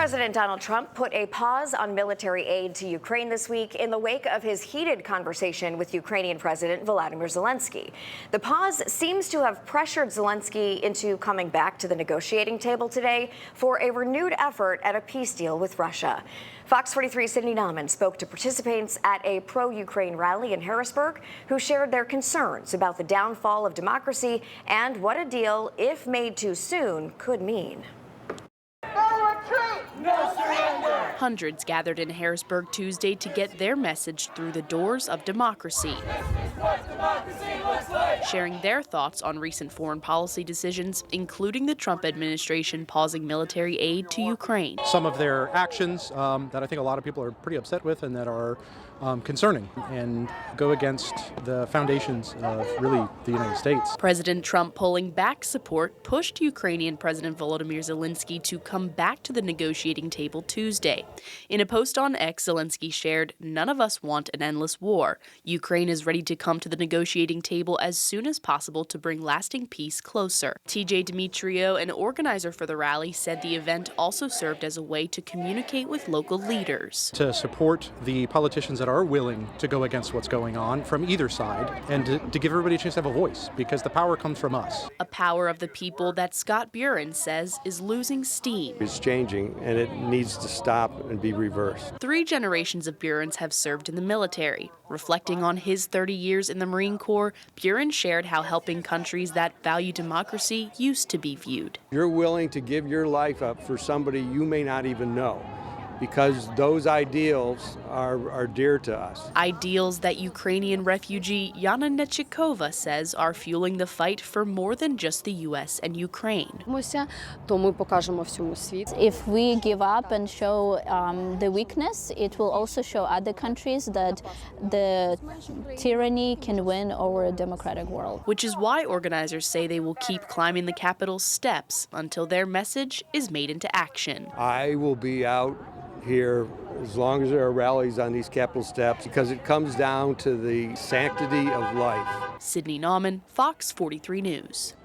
President Donald Trump put a pause on military aid to Ukraine this week in the wake of his heated conversation with Ukrainian President Volodymyr Zelensky. The pause seems to have pressured Zelensky into coming back to the negotiating table today for a renewed effort at a peace deal with Russia. Fox 43's Sydney Nauman spoke to participants at a pro-Ukraine rally in Harrisburg who shared their concerns about the downfall of democracy and what a deal, if made too soon, could mean. No surrender! Hundreds gathered in Harrisburg Tuesday to get their message through the doors of democracy. This is what democracy looks like! Sharing their thoughts on recent foreign policy decisions, including the Trump administration pausing military aid to Ukraine. Some of their actions that I think a lot of people are pretty upset with and that are concerning and go against the foundations of really the United States. President Trump pulling back support pushed Ukrainian President Volodymyr Zelensky to come back to the negotiating table Tuesday. In a post on X, Zelensky shared, "None of us want an endless war. Ukraine is ready to come to the negotiating table as soon as possible to bring lasting peace closer." TJ Demetrio, an organizer for the rally, said the event also served as a way to communicate with local leaders. To support the politicians that are willing to go against what's going on from either side and to give everybody a chance to have a voice, because the power comes from us. A power of the people that Scott Buren says is losing steam. It's changing and it needs to stop and be reversed. 3 generations of Burens have served in the military. Reflecting on his 30 years in the Marine Corps, Buren shared how helping countries that value democracy used to be viewed. You're willing to give your life up for somebody you may not even know, because those ideals are dear to us. Ideals that Ukrainian refugee Yana Nechikova says are fueling the fight for more than just the U.S. and Ukraine. If we give up and show the weakness, it will also show other countries that the tyranny can win over a democratic world. Which is why organizers say they will keep climbing the Capitol's steps until their message is made into action. I will be out here as long as there are rallies on these Capitol steps, because it comes down to the sanctity of life. Sydney Nauman, Fox 43 News.